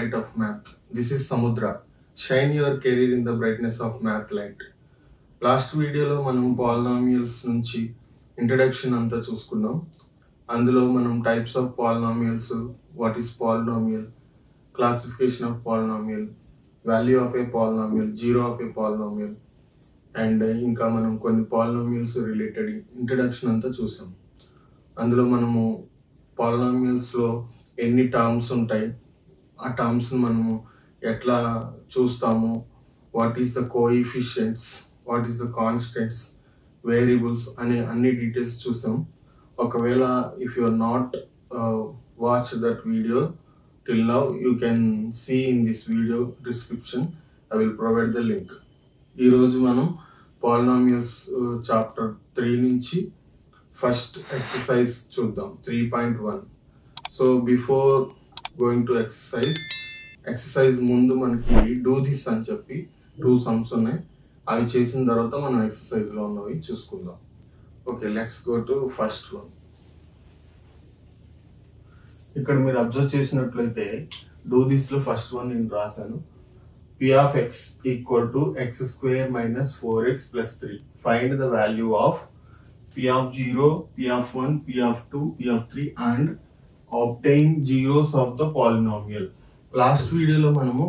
light of math. This is Samudra. Shine your career in the brightness of math light. Last వీడియోలో మనం polynomials నుంచి introduction అంతా చూసుకున్నాం. అందులో మనం types of polynomials, what is polynomial, classification of polynomial, value of A polynomial, zero of A polynomial, and ఇంకా మనం కొన్ని పాలినామియల్స్ రిలేటెడ్ ఇంట్రడక్షన్ అంతా చూసాం. అందులో మనము పాలినామియల్స్లో ఎన్ని టర్మ్స్ ఉంటాయి, ఆ టర్మ్స్ని మనము ఎట్లా చూస్తాము, what is the coefficients, what is the constants, variables అనే అన్ని డీటెయిల్స్ చూసాం. ఒకవేళ if you are not watch that video till now, you can see in this video description. I will provide the link. ఈ రోజు మనం polynomials chapter 3 నుంచి first exercise చూద్దాం, 3.1. So before going to exercise ముందు మనకి do this అని చెప్పి 2 sums ఉన్నాయి. అవి చేసిన తర్వాత మనం ఎక్సర్సైజ్లో ఉన్నవి చూసుకుందాం. Okay, let's go to first one. ఇక్కడ మీరు అబ్జర్వ్ చేసినట్లయితే డూ దిస్లో ఫస్ట్ వన్ నేను రాశాను. p of x equal to x square minus 4x plus 3. Find the value of p of 0, p of 1, p of 2, p of 3 and obtain zeros of the polynomial. Last వీడియోలో మనము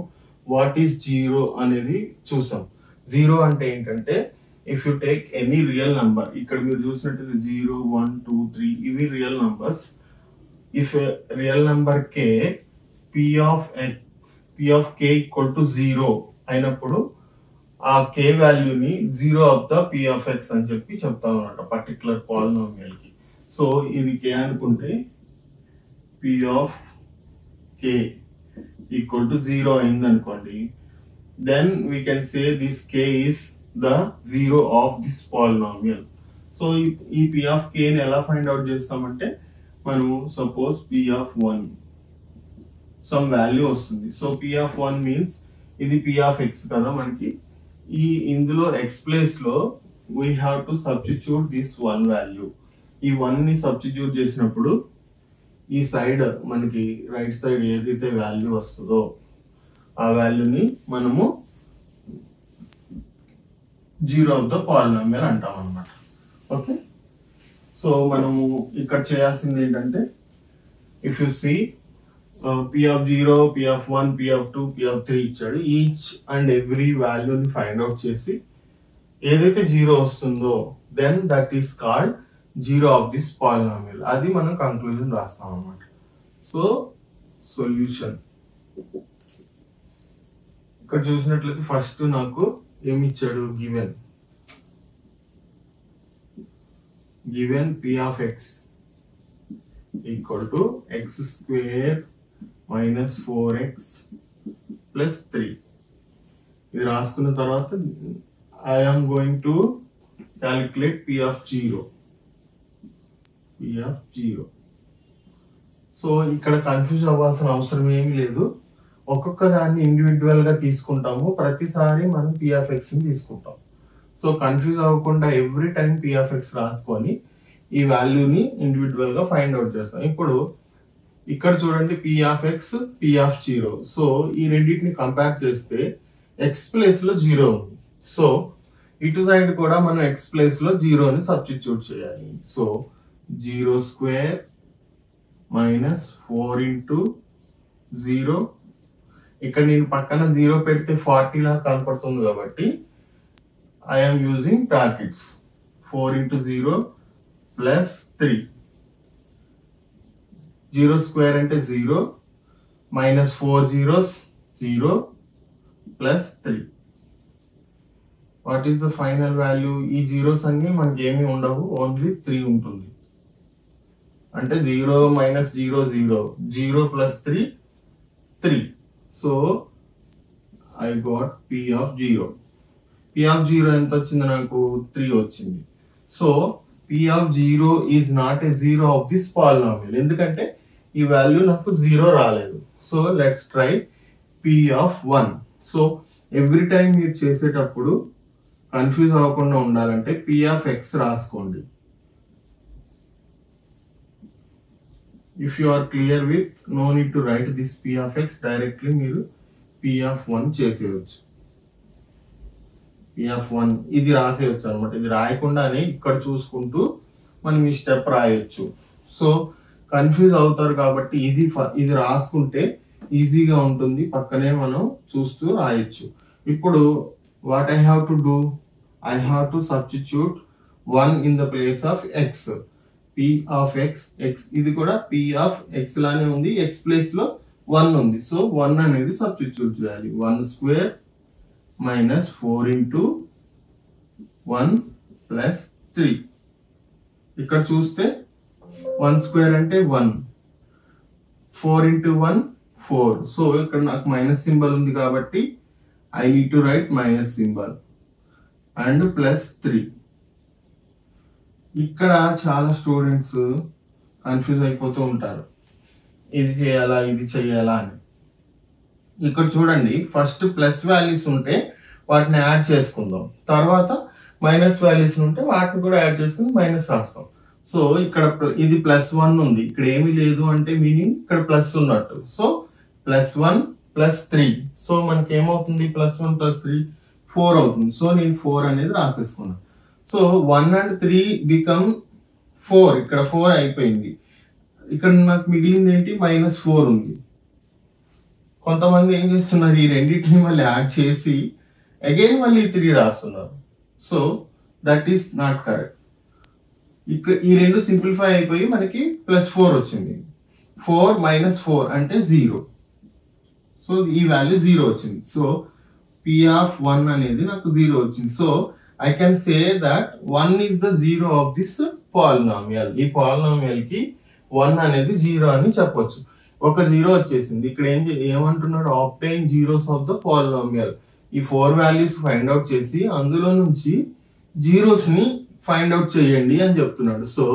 what is zero అనేది చూసాం. Zero అంటే ఏంటంటే if you take any real number, ఇక్కడ మీరు చూసినట్టయితే 0, 1, 2, 3 ఇవి real numbers. If real number K p of k equal to 0 అయినప్పుడు ఆ k వాల్యూని 0 of the p of x అని చెప్పి చెప్తాం అన్నమాట పర్టికులర్ పాలినామియల్ కి. సో ఇది k అనుకుంటే p of k equal to 0 అయింది అనుకోండి, then we can say this k is the 0 of this polynomial. So ఈ p of k ని ఎలా ఫైండ్ అవుట్ చేస్తామంటే మనం suppose p of 1 some value వస్తుంది. సో p of 1 మీన్స్ ఇది p of x కదా మనకి. ఇందులో x ప్లేస్ లో we have to substitute this 1 value. ఈ 1 ని సబ్స్టిట్యూట్ చేసినప్పుడు ఈ సైడ్ మనకి రైట్ సైడ్ ఏదైతే వాల్యూ వస్తుందో ఆ వాల్యూని మనము జీరో ఆఫ్ ద పాలినామియల్ అంటాం అన్నమాట. ఓకే, సో మనము ఇక్కడ చేయాల్సింది ఏంటంటే if you see p of 0, p of 1, p of 2, p of 3 ఇచ్చాడు. ఈచ్ అండ్ ఎవ్రీ వాల్యూని ఫైండ్ అవుట్ చేసి ఏదైతే జీరో వస్తుందో then that is called zero of this polynomial. అది మనం కంక్లూజన్ రాస్తాం అన్నమాట. సో సొల్యూషన్ ఇక్కడ చూసినట్లయితే ఫస్ట్ నాకు ఏమి ఇచ్చాడు, given p of x equal to x square minus 4x plus 3. ఇది రాసుకున్న తర్వాత I am going to calculate p of 0. So ఇక్కడ కన్ఫ్యూజ్ అవ్వాల్సిన అవసరం ఏమీ లేదు. ఒక్కొక్క దాన్ని ఇండివిజువల్ గా తీసుకుంటాము, ప్రతిసారి మనం p of x ని తీసుకుంటాం. సో కన్ఫ్యూజ్ అవ్వకుండా every time p of x రాసుకొని ఈ వాల్యూని ఇండివిజువల్ గా ఫైండ్ అవుట్ చేస్తాం. ఇప్పుడు ఇక్కడ చూడండి p of x, p of 0. So ఈ రెండింటిని కంపేర్ చేస్తే x ప్లేస్ లో 0 ఉంది. సో ఇటు సైడ్ కూడా మనం x ప్లేస్ లో 0ని సబ్స్టిట్యూట్ చేయాలి. So 0 square minus 4 into 0. ఇక్కడ నేను పక్కన 0 పెడితే 40 లా కనపడుతుంది కాబట్టి I'm using brackets. 4 into 0 plus 3. 0 square అంటే 0 minus 4 zeros 0 plus 3. What is the final value? ఈ జీరోస్ అన్ని మనకి ఏమి ఉండవు, ఓన్లీ 3 ఉంటుంది. అంటే 0 minus 0 0, 0 plus 3 3. So I got p of 0. p of 0 ఎంత వచ్చింది నాకు? 3 వచ్చింది. So p of 0 is not a zero of this polynomial, ఎందుకంటే ఈ వాల్యూ నాకు 0 రాలేదు. So let's try p of 1. So every time మీరు చేసేటప్పుడు కన్ఫ్యూజ్ అవ్వకుండా ఉండాలంటే p of x రాసుకోండి. If you are clear with, no need to write this p of x, directly మీరు p of 1 చేసేయచ్చు. p of 1 ఇది రాసేయచ్చు అనమాట. ఇది రాయకుండానే ఇక్కడ చూసుకుంటూ మనం ఈ స్టెప్ రాయొచ్చు. సో కన్ఫ్యూజ్ అవుతారు కాబట్టి ఇది రాసుకుంటే ఈజీగా ఉంటుంది, పక్కనే మనం చూస్తూ రాయొచ్చు. ఇప్పుడు what I have to do, I have to substitute 1 in the place of X. p of x, ఇది కూడా p of x లానే ఉంది, x ప్లేస్ లో 1 ఉంది. సో 1 అనేది సబ్స్టిట్యూట్ చేయాలి. 1 స్క్వేర్ మైనస్ 4 ఇంటూ 1 ప్లస్ 3. ఇక్కడ చూస్తే 1 స్క్వేర్ అంటే 1, 4 ఇంటూ 1 4. సో ఇక్కడ నాకు మైనస్ సింబల్ ఉంది కాబట్టి I need to right minus symbol and plus 3. ఇక్కడ చాలా స్టూడెంట్స్ కన్ఫ్యూజ్ అయిపోతూ ఉంటారు, ఇది చేయాలా ఇది చేయాలా అని. ఇక్కడ చూడండి, ఫస్ట్ ప్లస్ వాల్యూస్ ఉంటే వాటిని యాడ్ చేసుకుందాం, తర్వాత మైనస్ వాల్యూస్ ఉంటే వాటిని కూడా యాడ్ చేసుకుని మైనస్ రాస్తాం. సో ఇక్కడ ఇది +1 ఉంది, ఇక్కడ ఏమీ లేదు అంటే మీనింగ్ ఇక్కడ ప్లస్ ఉన్నట్టు. సో +1 + 3. సో మనకి ఏమవుతుంది, +1 + 3 4 అవుతుంది. సో నేను 4 అనేది రాసేసుకున్నాను. So 1 and 3 become 4. ఇక్కడ 4 అయిపోయింది. ఇక్కడ నాకు మిగిలింది ఏంటి, -4 ఉంది. కొంతమంది ఏం చేస్తున్నారు, ఈ రెండింటిని మళ్ళీ యాడ్ చేసి అగైన్ మళ్ళీ 3 రాస్తున్నారు. So that is not correct. ఇక్కడ ఈ రెండు సింప్లిఫై అయిపోయి మనకి +4 వచ్చింది. 4 - 4 అంటే 0. సో ఈ వాల్యూ 0 వచ్చింది. సో p of 1 అనేది నాకు 0 వచ్చింది. So I can say that 1 is the 0 of this polynomial. ఈ polynomial కి 1 అనేది 0 అని చెప్పొచ్చు. ఒక 0 వచ్చేసింది. ఇక్కడ ఏమంటున్నాడు, obtain zeros of the polynomial. ఈ 4 వాల్యూస్ ఫైండ్ అవుట్ చేసి అందులో నుంచి జీరోస్ ని ఫైండ్ అవుట్ చేయండి అని చెప్తున్నాడు. సో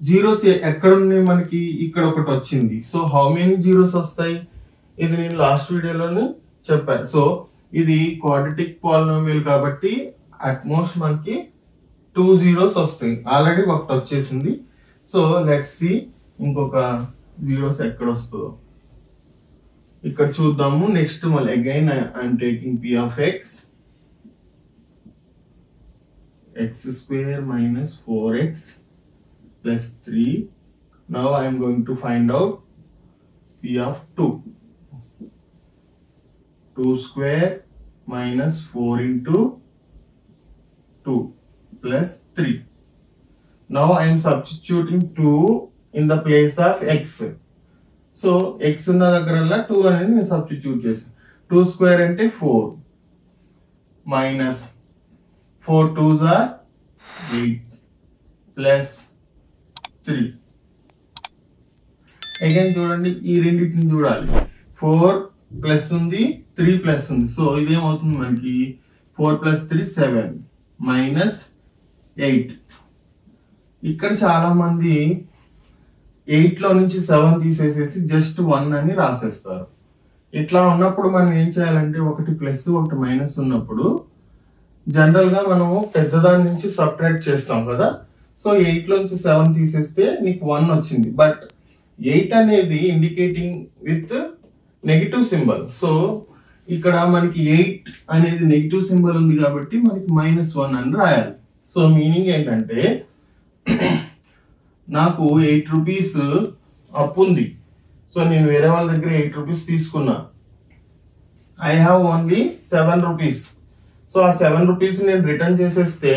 జీరోస్ ఎక్కడ ఉన్నాయి మనకి, ఇక్కడ ఒకటి వచ్చింది. సో హౌ మెనీ జీరోస్ వస్తాయి, ఇది నేను లాస్ట్ వీడియోలోనే చెప్పాను. సో ఇది క్వాడ్రాటిక్ పాలినామియల్ కాబట్టి అట్మోస్ట్ మనకి 2 zeros వస్తాయి. ఆల్రెడీ ఒకటి వచ్చేసింది. సో లెట్స్ సి ఇంకొక జీరోస్ ఎక్కడ వస్తుందో ఇక్కడ చూద్దాము. నెక్స్ట్ మళ్ళీ again I'm taking p of x, x² - 4x + 3. Now I am going to find out p of 2. 2² - 4 into 2 plus 3. Now I am substituting 2 in the place of x. So x ఉన్న దగ్గరల్లా 2 అనేది నేను substitute చేసాను. 2² అంటే 4 - 4 2s are 8 plus 3. Again చూడండి, ఈ రెండింటిని చూడాలి. 4 plus ఉంది, 3 ప్లస్ ఉంది. సో ఇదేమవుతుంది మనకి 4 + 3 7 -8. ఇక్కడ చాలా మంది 8 లో నుంచి 7 తీసేసేసి జస్ట్ 1 అని రాసేస్తారు. ఇట్లా ఉన్నప్పుడు మనం ఏం చేయాలంటే, ఒకటి ప్లస్ ఒకటి మైనస్ ఉన్నప్పుడు జనరల్ గా మనము పెద్దదాని నుంచి సబ్ట్రాక్ట్ చేస్తాం కదా. సో 8 లోంచి 7 తీసేస్తే నీకు 1 వచ్చింది. బట్ 8 అనేది indicating with negative symbol. So ఇక్కడ మనకి 8 అనేది నెగిటివ్ సింబల్ ఉంది కాబట్టి మనకి -1 అని రాయాలి. సో మీనింగ్ ఏంటంటే, నాకు 8 రూపీస్ అప్పు ఉంది. సో నేను వేరే వాళ్ళ దగ్గర 8 రూపీస్ తీసుకున్నా. I have only 7 rupees. So ఆ 7 రూపీస్ నేను రిటర్న్ చేసేస్తే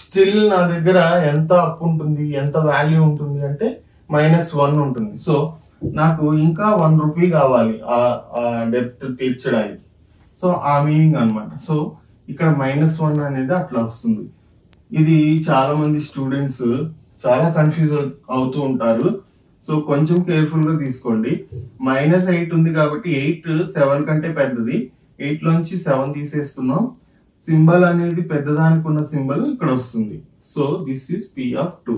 స్టిల్ నా దగ్గర ఎంత అప్పు ఉంటుంది, ఎంత వాల్యూ ఉంటుంది అంటే -1 ఉంటుంది. సో నాకు ఇంకా 1 రూపీ కావాలి ఆ డెప్ట్ తీర్చడానికి. సో ఆ మీనింగ్ అనమాట. సో ఇక్కడ -1 అనేది అట్లా వస్తుంది. ఇది చాలా మంది స్టూడెంట్స్ చాలా కన్ఫ్యూజ్ అవుతూ ఉంటారు. సో కొంచెం కేర్ఫుల్ గా తీసుకోండి. -8 ఉంది కాబట్టి 8 7 కంటే పెద్దది. 8 లోంచి 7 తీసేస్తున్నాం. సింబల్ అనేది పెద్దదానికి ఉన్న సింబల్ ఇక్కడ వస్తుంది. So this is p of 2.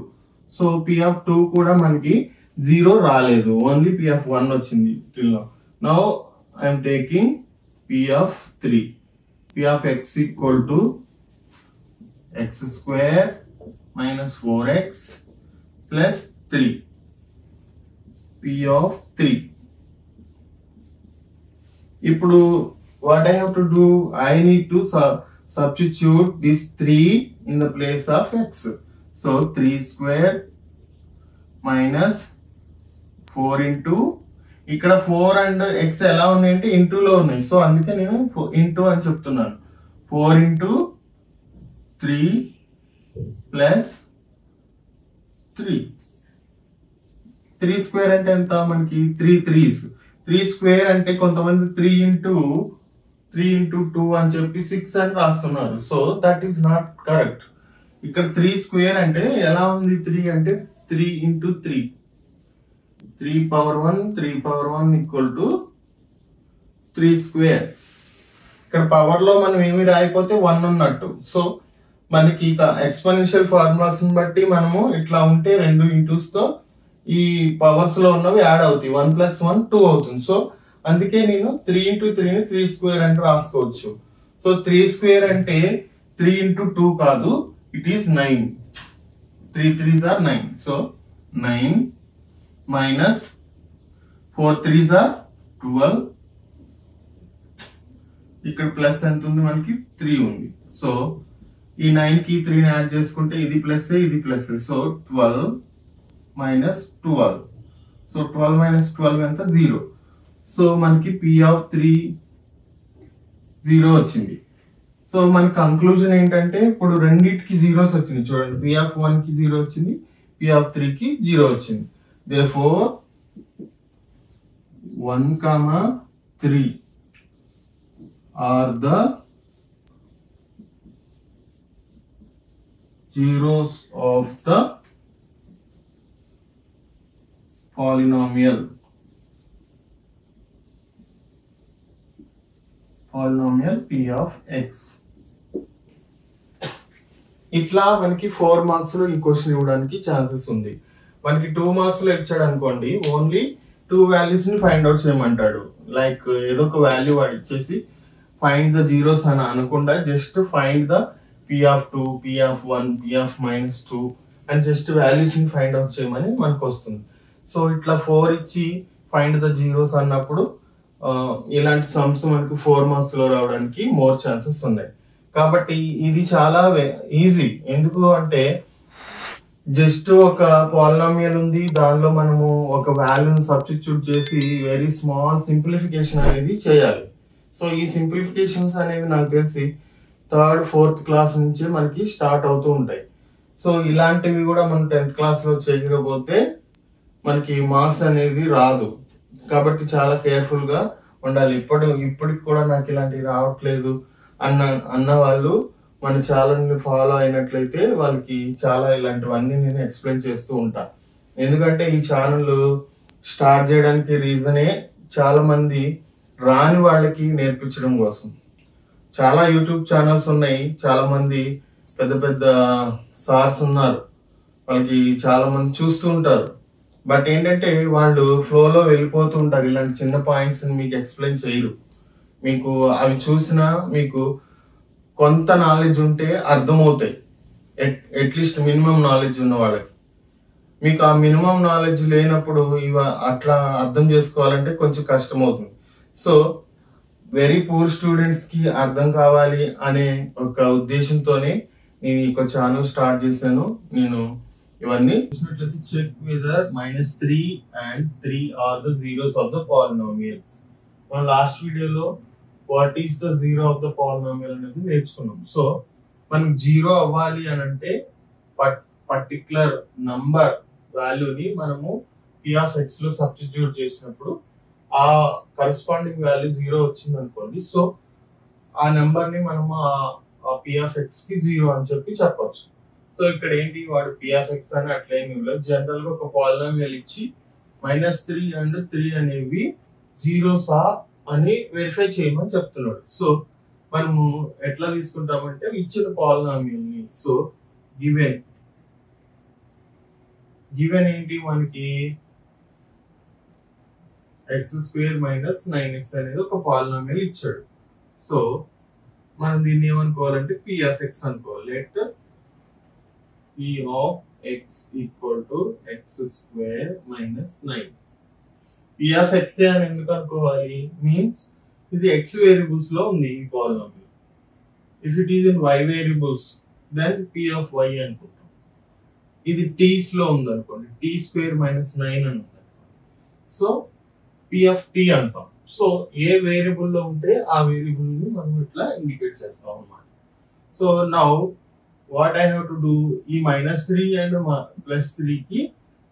So p of 2 కూడా మనకి 0 రాలేదు, ఓన్లీ p of 1 వచ్చింది till now. Now I'm taking p of 3. p of x = x² - 4x + 3. ఇప్పుడు what I have to do, I need to substitute this 3 in the place of x. So 3 square minus 4 into ఇక్కడ 4 and x ఎలా ఉన్నాయంటే ఇంటూలో ఉన్నాయి. So అందుకే నేను into అని చెప్తున్నాను. 4 into 3 plus 3 square అంటే ఎంత మనకి 3 3s. 3 స్క్వేర్ అంటే కొంతమంది 3 into 2 అని చెప్పి 6 అని రాస్తున్నారు. So that is not correct. ఇక్కడ 3 స్క్వేర్ అంటే ఎలా ఉంది, 3 అంటే 3 into 3, 3 power 1 equal to 3 square. ఇక్కడ పవర్ లో మనం ఏమి రాయిపోతే 1 ఉన్నట్టు. సో మనకి ఎక్స్పోనెన్షియల్ ఫార్ములాస్ బట్టి మనము ఇట్లా ఉంటే 2 ఇంటూస్ తో ఈ పవర్స్ లో ఉన్నవి యాడ్ అవుతాయి. 1 + 1 2 అవుతుంది. సో అందుకే నేను 3 into 3 ని 3 స్క్వేర్ అంటే రాసుకోవచ్చు. సో 3 స్క్వేర్ అంటే 3 into 2 కాదు, it is 9. 3 3s are 9. So 9 minus 4 3s are 12. ఇక్కడ ప్లస్ ఎంత ఉంది మనకి 3 ఉంది. సో ఈ 9 కి 3 ని యాడ్ చేసుకుంటే ఇది ప్లస్ ఇది plus. So 12 minus 12. So 12 minus 12 ఎంత 0. సో మనకి P of 3 0 వచ్చింది. సో మన కంక్లూజన్ ఏంటంటే ఇప్పుడు రెండింటికి జీరోస్ వచ్చింది. చూడండి, P of 1 కి 0 వచ్చింది, P of 3 కి 0 వచ్చింది. Therefore 1, 3 are the zeros of the polynomial P of x. ఇట్లా మనకి 4 మార్క్స్ లో ఈ క్వశ్చన్ ఇవ్వడానికి ఛాన్సెస్ ఉంది. మనకి 2 మార్క్స్ లో ఇచ్చాడు అనుకోండి, ఓన్లీ 2 వాల్యూస్ ని ఫైండ్ అవుట్ చేయమంటాడు. లైక్ ఏదో ఒక వాల్యూ వాడు ఇచ్చేసి ఫైండ్ ద జీరోస్ అని అనకుండా just find the P of 2, P of 1, P of -2 and just values ని ఫైండ్ అవుట్ చేయమని మనకు వస్తుంది. సో ఇట్లా 4 ఇచ్చి ఫైండ్ ద జీరోస్ అన్నప్పుడు ఇలాంటి సమ్స్ మనకి 4 మార్క్స్ లో రావడానికి మోర్ ఛాన్సెస్ ఉన్నాయి. కాబట్టి ఇది చాలా ఈజీ. ఎందుకు అంటే జస్ట్ ఒక పాలినామియల్ ఉంది, దానిలో మనము ఒక వాల్యూని సబ్స్టిట్యూట్ చేసి వెరీ స్మాల్ సింప్లిఫికేషన్ అనేది చేయాలి. సో ఈ సింప్లిఫికేషన్స్ అనేవి నాకు తెలిసి 3rd 4th క్లాస్ నుంచే మనకి స్టార్ట్ అవుతూ ఉంటాయి. సో ఇలాంటివి కూడా మనం 10th క్లాస్ లో చేయకపోతే మనకి మార్క్స్ అనేది రాదు. కాబట్టి చాలా కేర్ఫుల్ గా ఉండాలి. ఇప్పటికి కూడా నాకు ఇలాంటివి రావట్లేదు అన్న వాళ్ళు మన ఛానల్ని ఫాలో అయినట్లయితే వాళ్ళకి చాలా ఇలాంటివన్నీ నేను ఎక్స్ప్లెయిన్ చేస్తూ ఉంటా. ఎందుకంటే ఈ ఛానల్ స్టార్ట్ చేయడానికి రీజనే చాలా మంది రాని వాళ్ళకి నేర్పించడం కోసం. చాలా యూట్యూబ్ ఛానల్స్ ఉన్నాయి, చాలా మంది పెద్ద పెద్ద సార్స్ ఉన్నారు, వాళ్ళకి చాలా మంది చూస్తూ ఉంటారు. బట్ ఏంటంటే వాళ్ళు ఫ్లోలో వెళ్ళిపోతూ ఉంటారు. ఇలాంటి చిన్న పాయింట్స్ మీకు ఎక్స్ప్లెయిన్ చేయరు. మీకు అవి చూసినా మీకు కొంత నాలెడ్జ్ ఉంటే అర్థమవుతాయి, అట్లీస్ట్ మినిమం నాలెడ్జ్ ఉన్న వాళ్ళకి. మీకు ఆ మినిమం నాలెడ్జ్ లేనప్పుడు అట్లా అర్థం చేసుకోవాలంటే కొంచెం కష్టం అవుతుంది. సో వెరీ పూర్ స్టూడెంట్స్ కి అర్థం కావాలి అనే ఒక ఉద్దేశంతోనే నేను ఈ ఛానల్ స్టార్ట్ చేశాను. నేను ఇవన్నీ చూసినట్లయితే check whether -3 and 3 are the zeros of the polynomial. మన లాస్ట్ వీడియోలో what is the zero of the polynomial అనేది నేర్చుకున్నాం. సో మనం జీరో అవ్వాలి అని అంటే పర్టికులర్ నంబర్ వాల్యూని మనము P of x లో సబ్స్టిట్యూట్ చేసినప్పుడు ఆ కరస్పాండింగ్ వాల్యూ 0 వచ్చింది అనుకోండి. సో ఆ నెంబర్ ని మనము ఆ P of x కి 0 అని చెప్పొచ్చు. సో ఇక్కడ ఏంటి, వాడు P of x అని అట్లా ఏమి లేదు. జనరల్ గా ఒక పాలినామియల్ ఇచ్చి -3 and 3 అనేవి జీరోసా అని వెరిఫై చేయమని చెప్తున్నాడు. సో మనము ఎట్లా తీసుకుంటామంటే ఇచ్చిన పాలినామియల్ ని, సో గివెన్ ఏంటి మనకి x² - 9x అనేది ఒక పాలినామియల్ ఇచ్చాడు. సో మనం దీన్ని ఏమనుకోవాలంటే P of x అనుకోవాలి. Let P of x equal to x² - 9. P of x అని ఎందుకు అనుకోవాలి, మీన్స్ ఇది x వేరియబుల్స్ లో ఉంది ఈ polynomial. If it is in y variables then p of y అనుకుంటాం. ఇది t's లో ఉంది అనుకోండి, t² - 9 అని ఉంది. సో p ఆఫ్ t అంటాం. సో ఏ వేరియబుల్ లో ఉంటే ఆ వేరియబుల్ ని మనం ఇట్లా ఇండికేట్ చేస్తాం అన్నమాట. So now what I have to do, ఈ -3 అండ్ +3 కి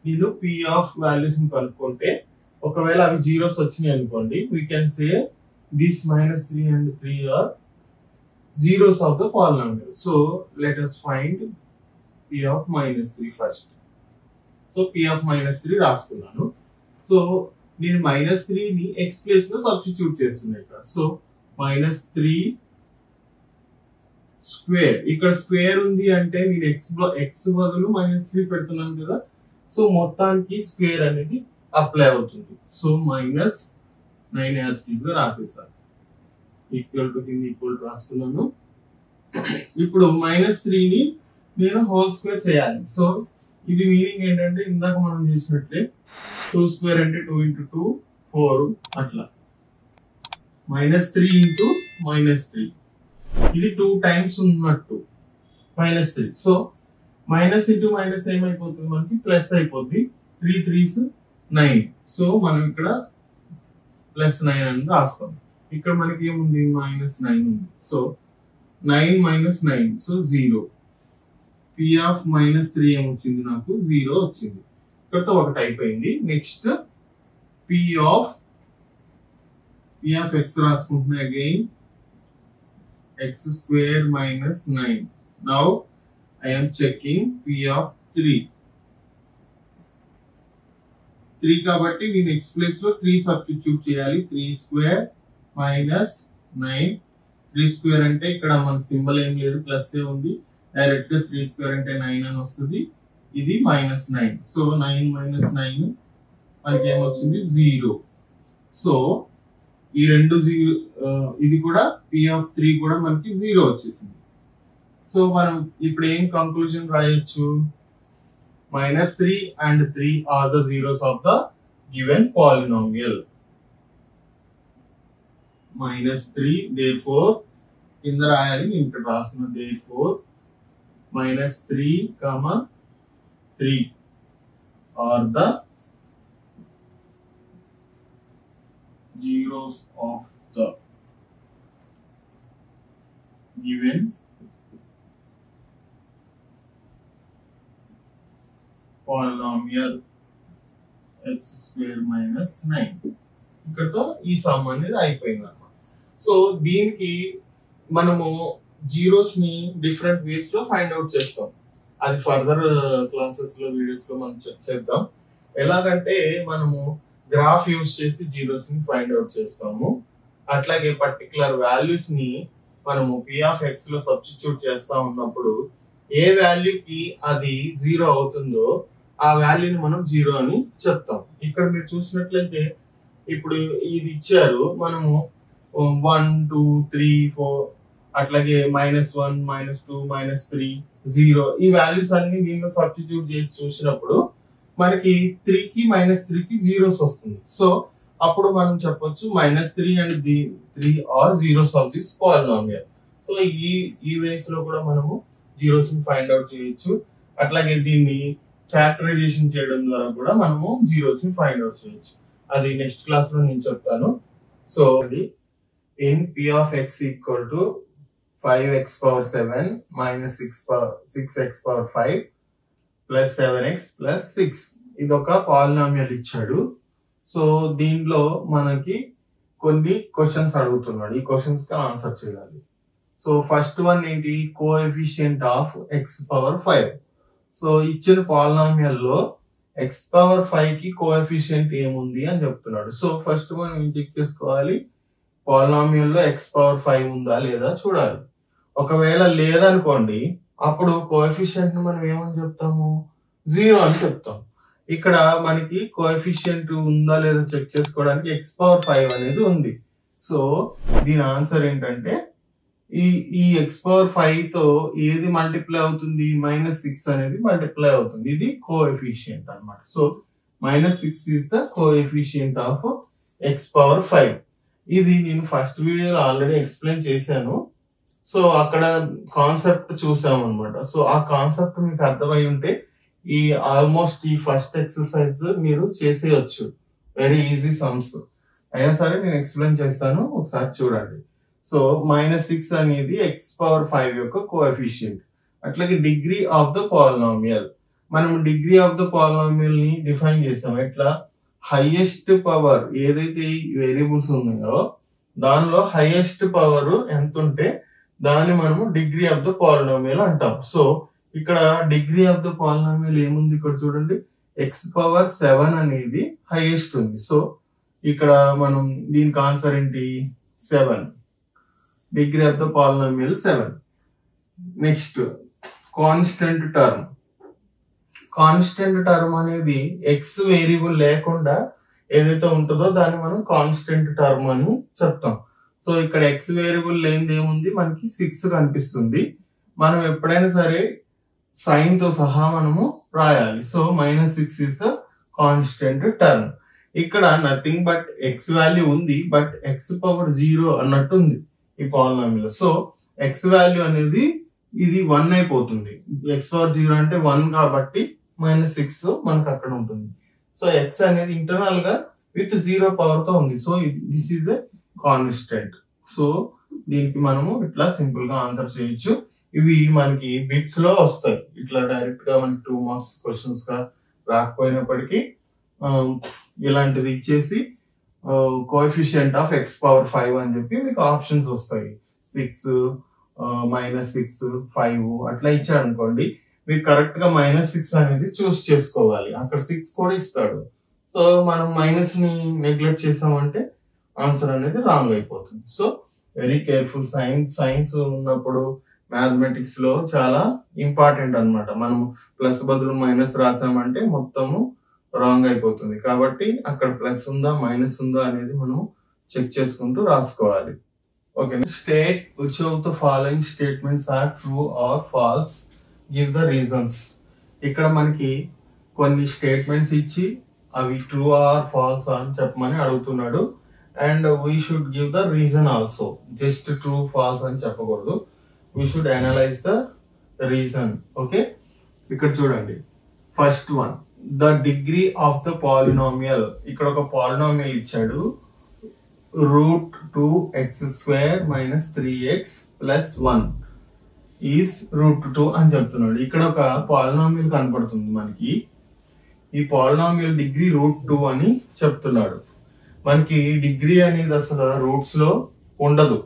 నేను p ఆఫ్ వాల్యూస్ ని కనుక్కుంటే ఒకవేళ అవి జీరోస్ వచ్చినాయి అనుకోండి, we can say this -3 and 3 are zeros of the polynomial. So let us find p of -3 first. So p of -3 రాసుకున్నాను. సో నేను -3 ని x ప్లేస్ లో సబ్స్టిట్యూట్ చేస్తున్నాను ఇక్కడ. సో -3 స్క్వేర్, ఇక్కడ స్క్వేర్ ఉంది అంటే నేను x బదులు -3 పెడుతున్నాను కదా. సో మొత్తానికి స్క్వేర్ అనేది అప్లై అవుతుంది. సో -9 యాస్టీస్ గా రాసేసాను. ఈక్వల్ టు కింద ఈక్వల్ టు రాసుకున్నాను. ఇప్పుడు -3 ని నేను హోల్ స్క్వేర్ చేయాలి. సో ఇది మీనింగ్ ఏంటంటే ఇందాక మనం చేసినట్లే 2² అంటే 2 × 2 4 అట్లా -3 × -3 ఇది 2 టైమ్స్ ఉన్నట్టు -3. సో మైనస్ ఇంటూ మైనస్ ఏమైపోతుంది, మనకి ప్లస్ అయిపోద్ది. 3 3s 9. సో మనం ఇక్కడ +9 అని రాస్తాం. ఇక్కడ మనకి ఏముంది, -9 ఉంది. So 9 - 9 so 0. p ఆఫ్ -3 ఏమొచ్చింది, నాకు 0 వచ్చింది. ఇక్కడతో ఒకటి అయిపోయింది. నెక్స్ట్ p ఆఫ్ x రాసుకుంటున్నా. Again x² - 9. Now I am checking p of 3 కాబట్టి నేను x ప్లేస్ లో 3 సబ్స్టిట్యూట్ చేయాలి. 3² - 9. 3² అంటే ఇక్కడ మన సింబల్ ఏం లేదు, ప్లస్ ఏ ఉంది. డైరెక్ట్ గా 3² అంటే 9 అని వస్తుంది. ఇది -9. సో 9 - 9 మనకి ఏమొచ్చింది, 0. సో ఈ రెండు 0, ఇది కూడా p ఆఫ్ 3 కూడా మనకి 0 వచ్చేసింది. సో మనం ఇప్పుడు ఏం కంక్లూజన్ రాయొచ్చు, -3 and 3 are the zeros of the given polynomial. -3 therefore కింద రాయాలి, నేను ఇక్కడ రాసిన therefore -3, 3 are the zeros of the given polynomial x² - 9. ఇక్కడతో ఈ సమ్ అనేది అయిపోయింది అన్నమాట. సో దీనికి మనము జీరోస్ ని డిఫరెంట్ వేస్ లో ఫైండ్ అవుట్ చేస్తాం. అది ఫర్దర్ క్లాసెస్ లో వీడియోస్ లో మనం చెక్ చేద్దాం. ఎలాగంటే మనము గ్రాఫ్ యూజ్ చేసి జీరోస్ ని ఫైండ్ అవుట్ చేస్తాము. అట్లాగే పర్టికులర్ వాల్యూస్ ని మనము p ఆఫ్ x లో సబ్స్టిట్యూట్ చేస్తా ఉన్నప్పుడు ఏ వాల్యూకి అది 0 అవుతుందో ఆ వాల్యూని మనం 0 అని చెప్తాం. ఇక్కడ మీరు చూసినట్లయితే ఇప్పుడు ఇది ఇచ్చారు, మనము 1 2 3 4 అట్లాగే -1 -2 -3 0 ఈ వాల్యూస్ అన్ని దీనిలో సబ్స్టిట్యూట్ చేసి చూసినప్పుడు మనకి 3 కి -3 కి జీరోస్ వస్తుంది. సో అప్పుడు మనం చెప్పొచ్చు -3 and 3 are zeros of this polynomial. So ఈ వేస్ లో కూడా మనము జీరోస్ ని ఫైండ్ అవుట్ చేయొచ్చు. అట్లాగే దీన్ని ఫ్యాక్టరైజేషన్ చేయడం ద్వారా కూడా మనము జీరోస్ ని ఫైండ్ అవుట్ చేయొచ్చు. అది నెక్స్ట్ క్లాస్ లో నేను చెప్తాను. So in p of x equal to 5x⁴ - 6x⁴ plus 7x plus 6 ఇది ఒక పాలినామియల్ ఇచ్చాడు. సో దీనిలో మనకి కొన్ని క్వశ్చన్స్ అడుగుతున్నాడు. ఈ క్వశ్చన్స్ కి ఆన్సర్ చేయాలి. సో ఫస్ట్ వన్ ఏంటి, కోఎఫిషియంట్ ఆఫ్ x⁴. సో ఇచ్చిన పాలినామియల్ లో x⁴ కి కోఎఫిషియంట్ ఏముంది అని చెప్తున్నాడు. సో ఫస్ట్ మనం చెక్ చేసుకోవాలి, పాలినామియల్ లో x⁴ ఉందా లేదా చూడాలి. ఒకవేళ లేదనుకోండి అప్పుడు కోఎఫిషియంట్ ని మనం ఏమని చెప్తాము, 0 అని చెప్తాం. ఇక్కడ మనకి కోఎఫిషియంట్ ఉందా లేదా చెక్ చేసుకోవడానికి x⁴ అనేది ఉంది. సో దీని ఆన్సర్ ఏంటంటే ఈ x⁴ తో ఏది మల్టిప్లై అవుతుంది, -6 అనేది మల్టిప్లై అవుతుంది. ఇది కోఎఫిషియంట్ అన్నమాట. So -6 is the coefficient of x⁴. ఇది నేను ఫస్ట్ వీడియోలో ఆల్రెడీ ఎక్స్ప్లెయిన్ చేశాను. సో అక్కడ కాన్సెప్ట్ చూసాం అనమాట. సో ఆ కాన్సెప్ట్ మీకు అర్థమై ఉంటే ఈ ఆల్మోస్ట్ ఈ ఫస్ట్ ఎక్సర్సైజ్ మీరు చేసేయచ్చు. వెరీ ఈజీ సమ్స్ అయినా సరే నేను ఎక్స్ప్లెయిన్ చేస్తాను, ఒకసారి చూడండి. సో -6 అనేది x⁵ యొక్క కోఎఫిషియంట్. అట్లాగే డిగ్రీ ఆఫ్ ద పాలినామియల్, మనం డిగ్రీ ఆఫ్ ద పాలినామియల్ ని డిఫైన్ చేసాం ఎట్లా, హైయెస్ట్ పవర్ ఏదైతే వేరియబుల్స్ ఉన్నాయో దానిలో హైయెస్ట్ పవర్ ఎంత ఉంటే దాన్ని మనము డిగ్రీ ఆఫ్ ద పాలినామియల్ అంటాం. సో ఇక్కడ డిగ్రీ ఆఫ్ ద పాలినామియల్ ఏముంది, ఇక్కడ చూడండి x⁷ అనేది హైయెస్ట్ ఉంది. సో ఇక్కడ మనం దీనికి ఆన్సర్ ఏంటి, 7. Degree of the polynomial 7. Next constant term. Constant term అనేది ఎక్స్ వేరియబుల్ లేకుండా ఏదైతే ఉంటుందో దాన్ని మనం కాన్స్టెంట్ టర్మ్ అని చెప్తాం. సో ఇక్కడ ఎక్స్ వేరియబుల్ లేనిది ఏముంది, మనకి 6 కనిపిస్తుంది. మనం ఎప్పుడైనా సరే సైన్ తో సహా మనము రాయాలి. So -6 is the constant term. ఇక్కడ నథింగ్ బట్ ఎక్స్ వాల్యూ ఉంది, బట్ x⁴ అన్నట్టు ఉంది ఈ పాలినామియల్. సో ఎక్స్ వాల్యూ అనేది ఇది 1 అయిపోతుంది. x⁴ అంటే 1 కాబట్టి -6 మనకు అక్కడ ఉంటుంది. సో ఎక్స్ అనేది ఇంటర్నల్ గా విత్ 0 పవర్ తో ఉంది. So this is a constant. So దీనికి మనము ఇట్లా సింపుల్ గా ఆన్సర్ చేయొచ్చు. ఇవి మనకి బిట్స్ లో వస్తాయి, ఇట్లా డైరెక్ట్ గా మనకి 2 మార్క్స్ క్వశ్చన్స్ గా రాకపోయినప్పటికీ ఇలాంటిది ఇచ్చేసి కోఎఫిషియంట్ ఆఫ్ x⁵ అని చెప్పి మీకు ఆప్షన్స్ వస్తాయి. 6, -6, 5 అట్లా ఇచ్చాడు అనుకోండి, మీరు కరెక్ట్ గా -6 అనేది చూస్ చేసుకోవాలి. అక్కడ 6 కూడా ఇస్తాడు. సో మనం మైనస్ ని నెగ్లెక్ట్ చేసామంటే ఆన్సర్ అనేది రాంగ్ అయిపోతుంది. So very careful. సైన్స్ ఉన్నప్పుడు మ్యాథమెటిక్స్ లో చాలా ఇంపార్టెంట్ అన్నమాట. మనం ప్లస్ బదులు మైనస్ రాసామంటే మొత్తము రాంగ్ అయిపోతుంది. కాబట్టి అక్కడ ప్లస్ ఉందా మైనస్ ఉందా అనేది మనం చెక్ చేసుకుంటూ రాసుకోవాలి. Okay, state which of the following statements are true or false, give the reasons. ఇక్కడ మనకి కొన్ని స్టేట్మెంట్స్ ఇచ్చి అవి ట్రూ ఆర్ ఫాల్స్ అని చెప్పమని అడుగుతున్నాడు. And we should give the reason also. Just true false అని చెప్పకూడదు, we should analyse the reason. Okay, ఇక్కడ చూడండి first one, the degree of the polynomial. ఇక్కడ ఒక పాలినామియల్ ఇచ్చాడు, √2x² - 3x + 1 ఈస్ √2 అని చెప్తున్నాడు. ఇక్కడ ఒక పాలినామియల్ కనపడుతుంది మనకి. ఈ పాలినామియల్ డిగ్రీ √2 అని చెప్తున్నాడు. మనకి డిగ్రీ అనేది అసలు రూట్స్ లో ఉండదు.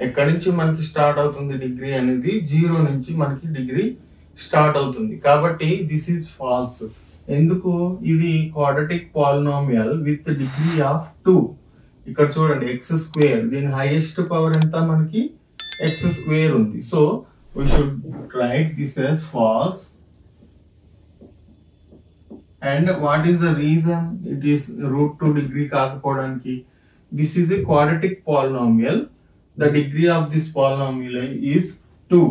ఎక్కడి నుంచి మనకి స్టార్ట్ అవుతుంది డిగ్రీ అనేది, 0 నుంచి మనకి డిగ్రీ స్టార్ట్ అవుతుంది. కాబట్టి దిస్ ఈజ్ ఫాల్స్. ఎందుకు, ఇది quadratic polynomial with degree of 2. ఇక్కడ చూడండి x², దీని హైయెస్ట్ పవర్ ఎంత, మనకి x² ఉంది. So we should write this as false. And what is the reason it is √2 degree కాకపోవడానికి? This is a quadratic polynomial. The degree of this polynomial is 2.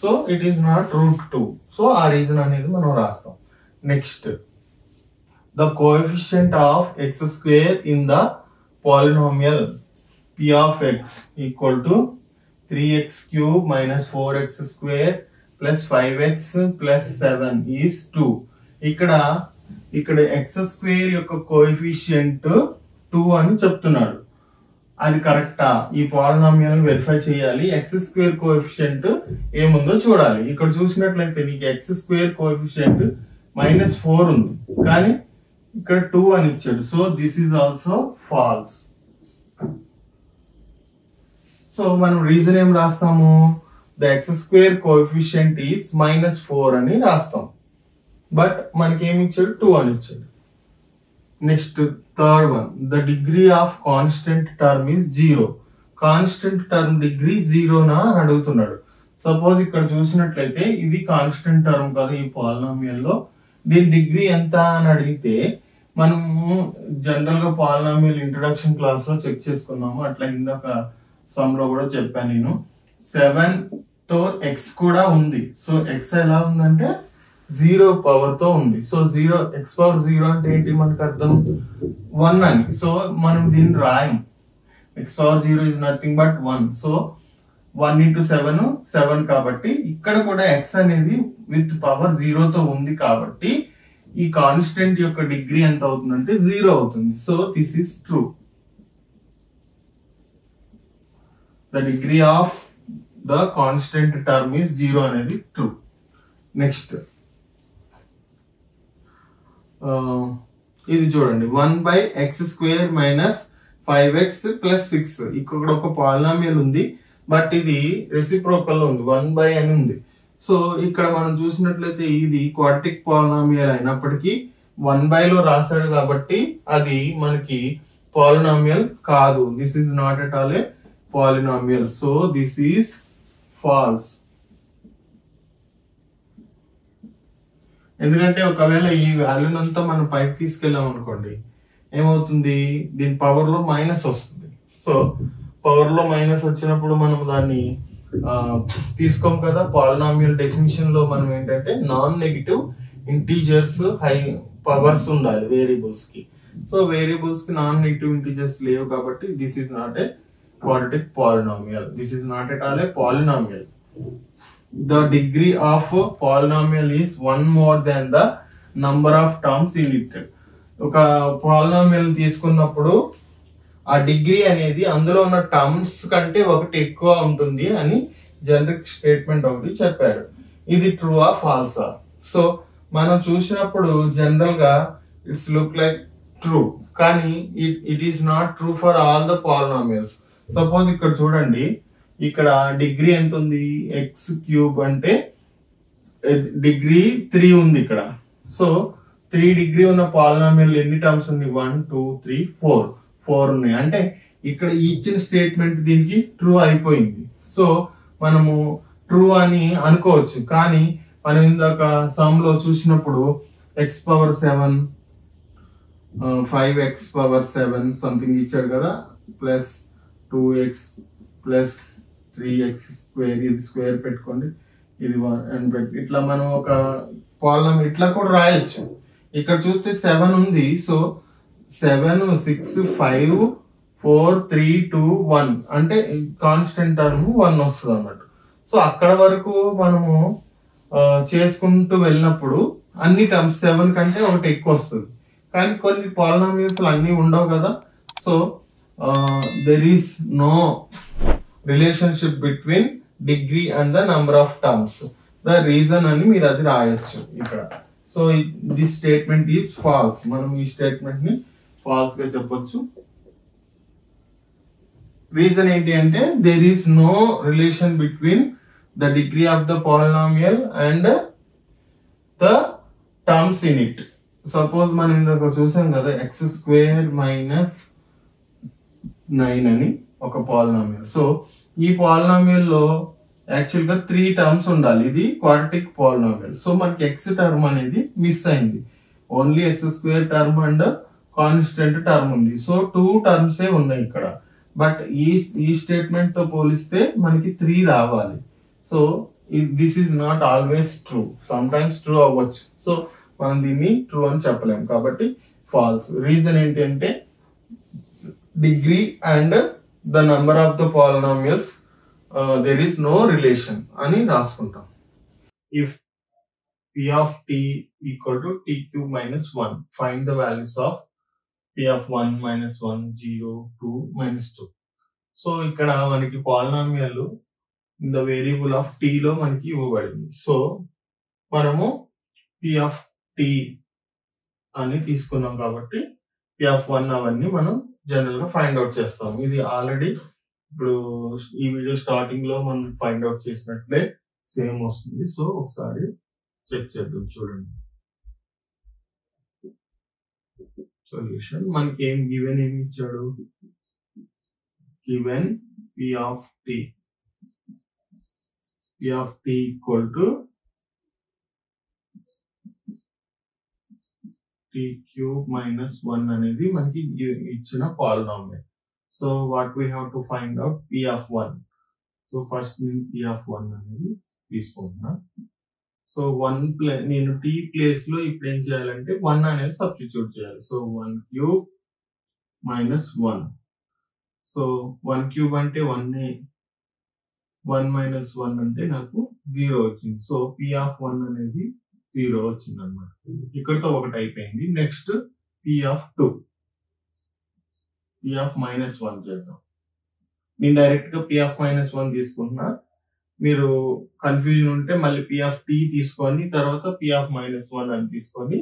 So it is not √2. So ఆ reason అనేది మనం రాస్తాం. Next, the coefficient of x² in the polynomial p of x equal to 3x³ - 4x² + 5x + 7 is 2. ఇక్కడ x² యొక్క coefficient 2 అని చెప్తున్నాడు. అది కరెక్టా? ఈ పాలినామియల్ వెరిఫై చేయాలి. x² కోఎఫిషియంట్ ఏముందో చూడాలి. ఇక్కడ చూసినట్లయితే నీకు x² కోఎఫిషియంట్ -4 ఉంది, కానీ ఇక్కడ 2 అని ఇచ్చాడు. So this is also false. So మనం రీజన్ ఏం రాస్తాము, ద x² కోఎఫిషియంట్ ఈస్ -4 అని రాస్తాం. బట్ మనకి ఏమి ఇచ్చాడు, 2 అని ఇచ్చాడు. Next third one, the degree of constant term is 0. Constant term degree 0నా అని అడుగుతున్నాడు. సపోజ్ ఇక్కడ చూసినట్లయితే ఇది కాన్స్టెంట్ టర్మ్ కదా ఈ పాలినామియల్ లో, దీని డిగ్రీ ఎంత అని అడిగితే మనము జనరల్ గా పాలినామియల్ ఇంట్రడక్షన్ క్లాస్ లో చెక్ చేసుకున్నాము. అట్లా ఇందాక సమ్ లో కూడా చెప్పాను నేను. 7 తో x కూడా ఉంది. సో x ఎలా ఉందంటే 0 పవర్ తో ఉంది. సో x⁴ అంటే ఏంటి మనకు అర్థం, 1 అని. సో మనం దీన్ని రాయం. x power 0 is nothing but 1. So 1 into 7 7 కాబట్టి ఇక్కడ కూడా x అనేది విత్ పవర్ 0 తో ఉంది కాబట్టి ఈ కాన్స్టెంట్ యొక్క డిగ్రీ ఎంత అవుతుందంటే 0 అవుతుంది. So this is true. The degree of the constant term is 0 అనేది true. Next ఇది చూడండి 1 by x square minus 5x plus 6. ఇక్కడ ఒక పాలినామియల్ ఉంది బట్ ఇది రెసిప్రోకల్ ఉంది 1 by అని ఉంది. సో ఇక్కడ మనం చూసినట్లయితే ఇది క్వాడ్రాటిక్ పాలినామియల్ అయినప్పటికీ 1 by లో రాశాడు కాబట్టి అది మనకి పాలినామియల్ కాదు. This is not at all A polynomial. So this is false. ఎందుకంటే ఒకవేళ ఈ వాల్యూని అంతా మనం పైకి తీసుకెళ్ళాం అనుకోండి ఏమవుతుంది, దీని పవర్ లో మైనస్ వస్తుంది. సో పవర్ లో మైనస్ వచ్చినప్పుడు మనం దాన్ని తీసుకోం కదా. పాలినామియల్ డెఫినిషన్ లో మనం ఏంటంటే non negative integers high powers ఉండాలి వేరియబుల్స్ కి. సో వేరియబుల్స్ కి నాన్ నెగిటివ్ ఇంటీజర్స్ లేవు కాబట్టి this is not a quadratic polynomial. This is not at all a polynomial. The degree of a polynomial is one more than the number of terms in it. ఒక polynomial తీసుకున్నప్పుడు ఆ degree అనేది అందులో ఉన్న terms కంటే ఒకటి ఎక్కువ ఉంటుంది అని జనరిక్ స్టేట్మెంట్ ఒకటి చెప్పాడు. ఇది ట్రూ ఆ ఫాల్సా? సో మనం చూసినప్పుడు జనరల్ గా ఇట్స్ లుక్ లైక్ ట్రూ, కానీ it is not true for all the polynomials. Suppose ఇక్కడ చూడండి, ఇక్కడ డిగ్రీ ఎంత ఉంది, ఎక్స్ క్యూబ్ అంటే డిగ్రీ 3 ఉంది ఇక్కడ. సో 3 డిగ్రీ ఉన్న పాలినామియల్ ఎన్ని టర్మ్స్ ఉంది, 1 2 3 4 ఉన్నాయి. అంటే ఇక్కడ ఇచ్చిన స్టేట్మెంట్ దీనికి ట్రూ అయిపోయింది. సో మనము ట్రూ అని అనుకోవచ్చు. కానీ మనం ఇందాక సమ్ లో చూసినప్పుడు X power 7 5x power 7 something ఇచ్చాడు కదా, plus 2x plus 3x square, ఇది స్క్వేర్ పెట్టుకోండి, ఇది 1 ఇట్లా మనం ఒక పాలినామియల్ ఇట్లా కూడా రాయొచ్చు. ఇక్కడ చూస్తే 7 ఉంది. సో 7 6 5 4 3 2 1 అంటే కాన్స్టెంట్ టర్మ్ 1 వస్తుంది అన్నట్టు. సో అక్కడ వరకు మనము చేసుకుంటూ వెళ్ళినప్పుడు అన్ని టర్మ్స్ 7 కంటే ఒకటి ఎక్కువ వస్తుంది. కానీ కొన్ని పాలినామియల్స్ అన్ని ఉండవు కదా. So there is no relationship between degree and the number of terms. The reason అని మీరు అది రాయొచ్చు ఇక్కడ. So this statement is false. మనం ఈ స్టేట్మెంట్ ని ఫాల్స్ గా చెప్పొచ్చు. రీజన్ ఏంటి అంటే there is no relation between the degree of the polynomial and the terms in it. Suppose మనం ఇందాక చూసాం కదా ఎక్స్ స్క్వేర్ మైనస్ 9 అని ఒక పాలినామియల్. సో ఈ పాలినామియల్ లో యాక్చువల్ గా 3 టర్మ్స్ ఉండాలి. ఇది క్వాడ్రాటిక్ పాలినామియల్. సో మనకి ఎక్స్ టర్మ్ అనేది మిస్ అయింది. Only X square term and constant term ఉంది. సో 2 టర్మ్సే ఉన్నాయి ఇక్కడ. బట్ ఈ స్టేట్మెంట్ తో పోలిస్తే మనకి 3 రావాలి. So this is not always true. Some times true అవ్వచ్చు. సో మనం దీన్ని ట్రూ అని చెప్పలేము కాబట్టి ఫాల్స్. రీజన్ ఏంటి అంటే degree and the number of the polynomials there is no relation అని రాసుకుంటాం. If p of t equal to t cube minus 1, find the values of p of 1 minus 1 0 2 minus 2. So ఇక్కడ మనకి polynomial in the variable of t లో మనకి ఇవ్వబడింది. So మనము p of t అని తీసుకున్నాం కాబట్టి p of 1 అవన్నీ మనం జనరల్ గా ఫైండ్ అవుట్ చేస్తాం. ఇది ఆల్రెడీ ఇప్పుడు ఈ వీడియో స్టార్టింగ్ లో మనం ఫైండ్ అవుట్ చేసినట్లే సేమ్ వస్తుంది. సో ఒకసారి చెక్ చేద్దాం. చూడండి సొల్యూషన్ మనకి ఏం గివెన్ ఏమి ఇచ్చాడు, given p of t equal to t cube minus 1 అనేది మనకి ఇచ్చిన polynomial. So what we have to find out p of 1. So first నేను p of 1 అనేది తీసుకుంటున్నా. సో నేను t ప్లేస్ లో ఇప్పుడు ఏం చేయాలంటే 1 అనేది సబ్స్టిట్యూట్ చేయాలి. So 1 cube minus 1. So 1 cube అంటే 1 మైనస్ 1 అంటే నాకు 0 వచ్చింది. సో p ఆఫ్ 1 అనేది 0 వచ్చింది అనమాట. ఇక్కడతో ఒకటి అయిపోయింది. Next p of 2, p of minus 1 చేద్దాం. నేను డైరెక్ట్ గా p ఆఫ్ మైనస్ 1 తీసుకుంటున్నా. మీరు కన్ఫ్యూజన్ ఉంటే మళ్ళీ p ఆఫ్ t తీసుకొని తర్వాత p ఆఫ్ మైనస్ 1 అని తీసుకొని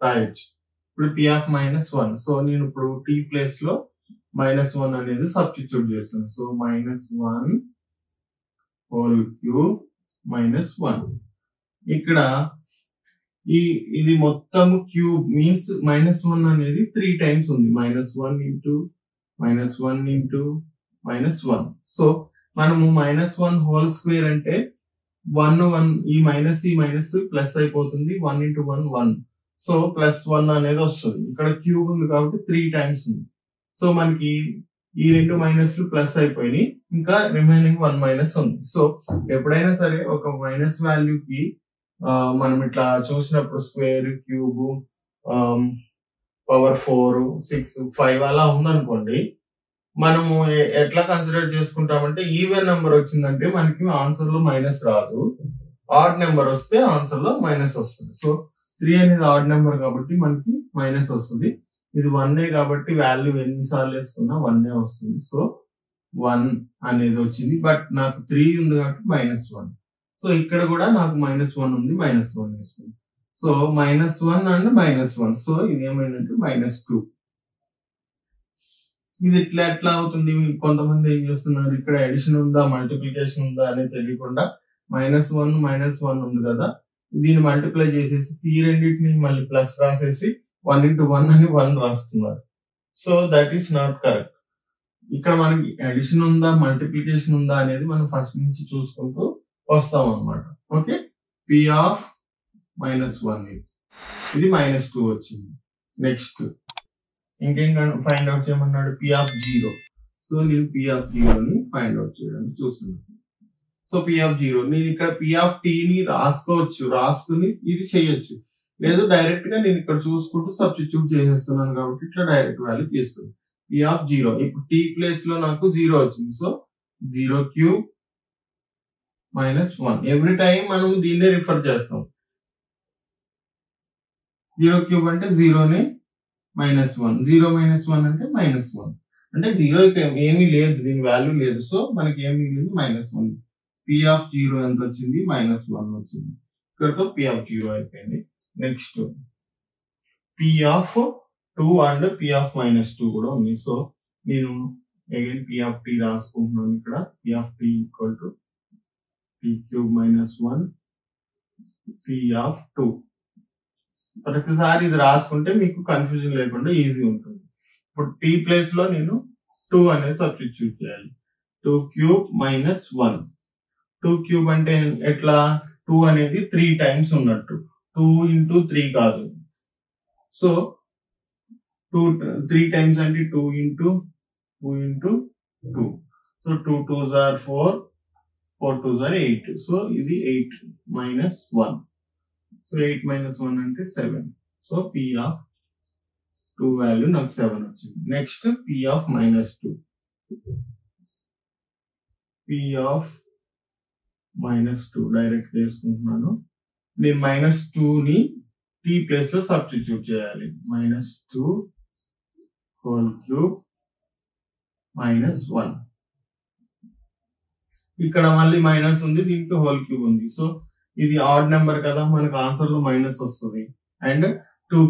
రాయొచ్చు. ఇప్పుడు p ఆఫ్ మైనస్ 1. సో నేను ఇప్పుడు t ప్లేస్ లో మైనస్ 1 అనేది సబ్స్టిట్యూట్ చేస్తాను. So minus 1 whole cube minus 1. ఇక్కడ ఇది మొత్తం క్యూబ్ మీన్స్ మైనస్ 1 అనేది 3 టైమ్స్ ఉంది. -1 ఇంటూ -1 ఇంటూ -1. సో మనము -1 హోల్ స్క్వేర్ అంటే 1 ఈ మైనస్ ప్లస్ అయిపోతుంది. 1 ఇంటూ 1 1. సో +1 అనేది వస్తుంది. ఇక్కడ క్యూబ్ ఉంది కాబట్టి 3 టైమ్స్ ఉంది. సో మనకి ఈ 2 మైనస్లు ప్లస్ అయిపోయినాయి. ఇంకా రిమైనింగ్ 1 మైనస్ ఉంది. సో ఎప్పుడైనా సరే ఒక మైనస్ వాల్యూకి మనం ఇట్లా చూసినప్పుడు స్క్వేర్, క్యూబ్, పవర్ 4, 6, 5 అలా ఉందనుకోండి, మనము ఎట్లా కన్సిడర్ చేసుకుంటామంటే ఈవెన్ నెంబర్ వచ్చిందంటే మనకి ఆన్సర్ లో మైనస్ రాదు. ఆడ్ నెంబర్ వస్తే ఆన్సర్ లో మైనస్ వస్తుంది. సో 3 అనేది ఆడ్ నెంబర్ కాబట్టి మనకి మైనస్ వస్తుంది. ఇది 1 కాబట్టి వాల్యూ ఎన్నిసార్లు వేసుకున్నా 1 వస్తుంది. సో 1 అనేది వచ్చింది. బట్ నాకు 3 ఉంది కాబట్టి -1. సో ఇక్కడ కూడా నాకు -1 ఉంది, -1 వేసుకుంది. So -1 and -1. సో ఇది ఏమైందంటే -2. ఇది ఎట్లా అవుతుంది? కొంతమంది ఏం చేస్తున్నారు, ఇక్కడ అడిషన్ ఉందా మల్టిప్లికేషన్ ఉందా అనేది తెలియకుండా -1 ఉంది కదా, దీన్ని మల్టిప్లై చేసేసి ఈ రెండింటిని మళ్ళీ ప్లస్ రాసేసి 1 ఇంటూ 1 అని 1 రాస్తున్నారు. So that is not correct. ఇక్కడ మనకి అడిషన్ ఉందా మల్టిప్లికేషన్ ఉందా అనేది మనం ఫస్ట్ నుంచి చూసుకుంటూ వస్తాం అన్నమాట. ఓకే, p ఆఫ్ -1 ఇది -2 వచ్చింది. నెక్స్ట్ ఇంకేం ఫైండ్ అవుట్ చేయమన్నాడు? p of 0. సో నేను p ఆఫ్ 0ని ఫైండ్ అవుట్ చేయడానికి చూస్తున్నాను. సో p ఆఫ్ 0 నేను ఇక్కడ p ఆఫ్ t ని రాసుకుని ఇది చేయొచ్చు. లేదు డైరెక్ట్ గా నేను ఇక్కడ చూసుకుంటూ సబ్స్టిట్యూట్ చేసేస్తున్నాను కాబట్టి ఇట్లా డైరెక్ట్ వాల్యూ తీసుకున్నాను. p ఆఫ్ 0 ఇప్పుడు t ప్లేస్ లో నాకు 0 వచ్చింది. So 0 cube -1. ఎవ్రీ టైం మనం దీన్నే రిఫర్ చేస్తాం. 0 క్యూబ్ అంటే 0ని -1, 0 -1 అంటే -1. అంటే 0 ఏమీ లేదు, దీని వాల్యూ లేదు. సో మనకి ఏమి మిగిలింది -1. p ఆఫ్ 0 ఎంత వచ్చింది? -1 వచ్చింది. ఇక్కడతో p ఆఫ్ 0 అయిపోయింది. Next p of 2 and p of -2 కూడా ఉంది. సో నేను అగైన్ p ఆఫ్ t రాసుకుంటున్నాను. ఇక్కడ p of t equal to p cube -1 p of 2. ప్రతిసారి ఇది రాసుకుంటే మీకు కన్ఫ్యూజన్ లేకుండా ఈజీ ఉంటుంది. ఇప్పుడు t ప్లేస్ లో నేను 2 అనేది సబ్స్టిట్యూట్ చేయాలి. 2 క్యూబ్ -1. 2 క్యూబ్ అంటే ఎట్లా? 2 అనేది 3 టైమ్స్ ఉన్నట్టు. 2 ఇంటూ 3 కాదు. సో 3 టైమ్స్ అంటే 2 into 2. So 2 2s are 4, 4 2s are 8. So ఇది 8 -1. సో 8 -1 అంటే 7. సో p ఆఫ్ 2 వాల్యూ నాకు 7 వచ్చింది. Next p of -2. p of -2 direct చేసుకుంటున్నాను. నేను -2ని t ప్లేస్ లో సబ్స్టిట్యూట్ చేయాలి. -2 హోల్ క్యూబ్ -1. ఇక్కడ మళ్ళీ మైనస్ ఉంది, దీనికి హోల్ క్యూబ్ ఉంది. సో ఇది ఆడ్ నెంబర్ కదా, మనకు ఆన్సర్ లో మైనస్ వస్తుంది. అండ్ 2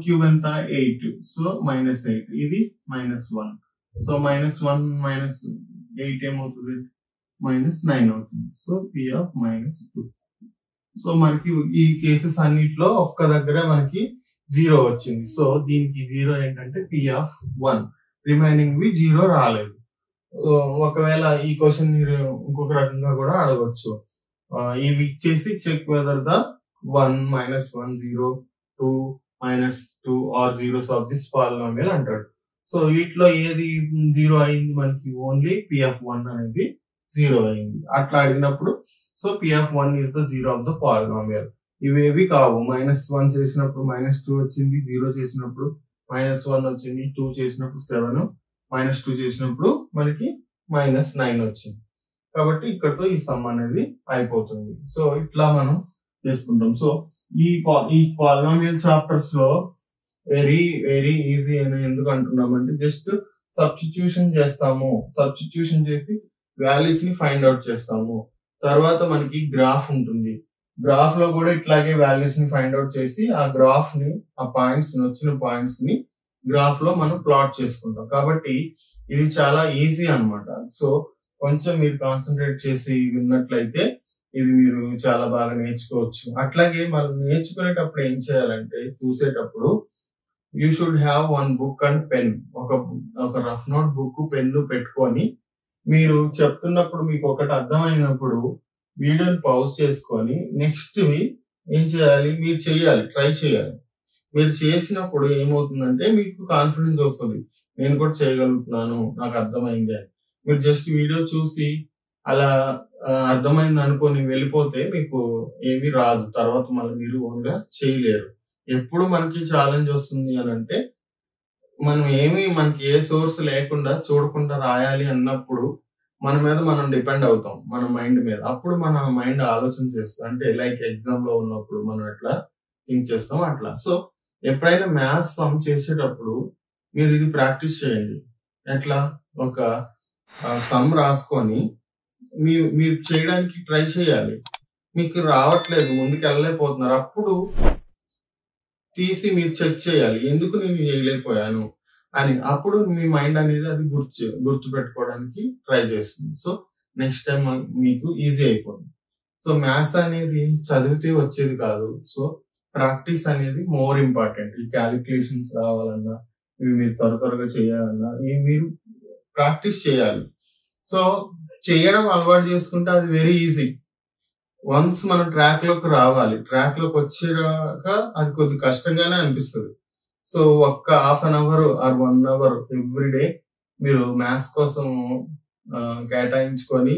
క్యూబ్ ఎంత? 8. సో -8. ఇది -1. సో -1 -8 ఏమవుతుంది? -9 అవుతుంది. So p of -2. సో మనకి ఈ కేసెస్ అన్నిట్లో ఒక్క దగ్గర మనకి 0 వచ్చింది. సో దీనికి 0 ఏంటంటే p ఆఫ్ 1. రిమైనింగ్ 0 రాలేదు. ఒకవేళ ఈ క్వశ్చన్ మీరు ఇంకొక రకంగా కూడా అడగవచ్చు. ఇవి ఇచ్చేసి check whether the 1 -1 0 2 -2 are zeros of this polynomial అంటాడు. సో వీటిలో ఏది 0 అయింది? మనకి ఓన్లీ p ఆఫ్ 1 అనేది 0 అయింది. అట్లా అడిగినప్పుడు so p of 1 is the 0 of the polynomial. ఇవేవి కావు. -1 చేసినప్పుడు -2 వచ్చింది, 0 చేసినప్పుడు -1 వచ్చింది, 2 చేసినప్పుడు 7, -2 చేసినప్పుడు మనకి -9 వచ్చింది. కాబట్టి ఇక్కడతో ఈ సమ్ అనేది అయిపోతుంది. సో ఇట్లా మనం చేసుకుంటాం. సో ఈ పాలినామియల్ చాప్టర్స్ లో వెరీ వెరీ ఈజీ అని ఎందుకు అంటున్నామంటే జస్ట్ సబ్స్టిట్యూషన్ చేస్తాము. సబ్స్టిట్యూషన్ చేసి వాల్యూస్ ని ఫైండ్ అవుట్ చేస్తాము. తర్వాత మనకి గ్రాఫ్ ఉంటుంది. గ్రాఫ్ లో కూడా ఇట్లాగే వాల్యూస్ ని ఫైండ్ అవుట్ చేసి ఆ గ్రాఫ్ ని ఆ పాయింట్స్ ని వచ్చిన పాయింట్స్ ని గ్రాఫ్ లో మనం ప్లాట్ చేసుకుంటాం. కాబట్టి ఇది చాలా ఈజీ అన్నమాట. సో కొంచెం మీరు కాన్సన్ట్రేట్ చేసి విన్నట్లయితే ఇది మీరు చాలా బాగా నేర్చుకోవచ్చు. అట్లాగే మనం నేర్చుకునేటప్పుడు ఏం చేయాలంటే చూసేటప్పుడు you should have one book and pen. ఒక రఫ్ నోట్ బుక్ పెన్ను పెట్టుకొని మీరు చెప్తున్నప్పుడు మీకు ఒకటి అర్థమైనప్పుడు వీడియోని పౌజ్ చేసుకొని నెక్స్ట్ ఏం చేయాలి, మీరు చేయాలి, ట్రై చేయాలి. మీరు చేసినప్పుడు ఏమవుతుందంటే మీకు కాన్ఫిడెన్స్ వస్తుంది, నేను కూడా చేయగలుగుతున్నాను, నాకు అర్థమైంది అని. మీరు జస్ట్ వీడియో చూసి అలా అర్థమైంది అనుకొని వెళ్ళిపోతే మీకు ఏమీ రాదు. తర్వాత మళ్ళీ మీరు ఓన్ గా చేయలేరు. ఎప్పుడు మనకి ఛాలెంజ్ వస్తుంది అని అంటే మనకి ఏ సోర్స్ లేకుండా చూడకుండా రాయాలి అన్నప్పుడు మన మీద మనం డిపెండ్ అవుతాం, మన మైండ్ మీద. అప్పుడు మన మైండ్ ఆలోచన చేస్తాం. అంటే లైక్ ఎగ్జామ్ లో ఉన్నప్పుడు మనం ఎట్లా థింక్ చేస్తాం అట్లా. సో ఎప్పుడైనా మ్యాథ్స్ సమ్ చేసేటప్పుడు మీరు ఇది ప్రాక్టీస్ చేయండి. ఎట్లా ఒక సమ్ రాసుకొని మీరు చేయడానికి ట్రై చేయాలి. మీకు రావట్లేదు, ముందుకు వెళ్ళలేకపోతున్నారు, అప్పుడు తీసి మీరు చెక్ చేయాలి, ఎందుకు నేను చేయలేకపోయాను అని. అప్పుడు మీ మైండ్ అనేది అది గుర్తు పెట్టుకోవడానికి ట్రై చేస్తుంది. సో నెక్స్ట్ టైం మీకు ఈజీ అయిపోతుంది. సో మ్యాథ్స్ అనేది చదివితే వచ్చేది కాదు. సో ప్రాక్టీస్ అనేది మోర్ ఇంపార్టెంట్. ఈ క్యాలిక్యులేషన్స్ రావాలన్నా, ఇవి మీరు త్వరగా చేయాలన్నా మీరు ప్రాక్టీస్ చేయాలి. సో చేయడం అలవాటు చేసుకుంటే అది వెరీ ఈజీ. వన్స్ మనం ట్రాక్ లోకి రావాలి. ట్రాక్ లోకి వచ్చాక అది కొద్ది కష్టంగానే అనిపిస్తుంది. సో ఒక్క half an hour or 1 hour every day మీరు మ్యాథ్స్ కోసం కేటాయించుకొని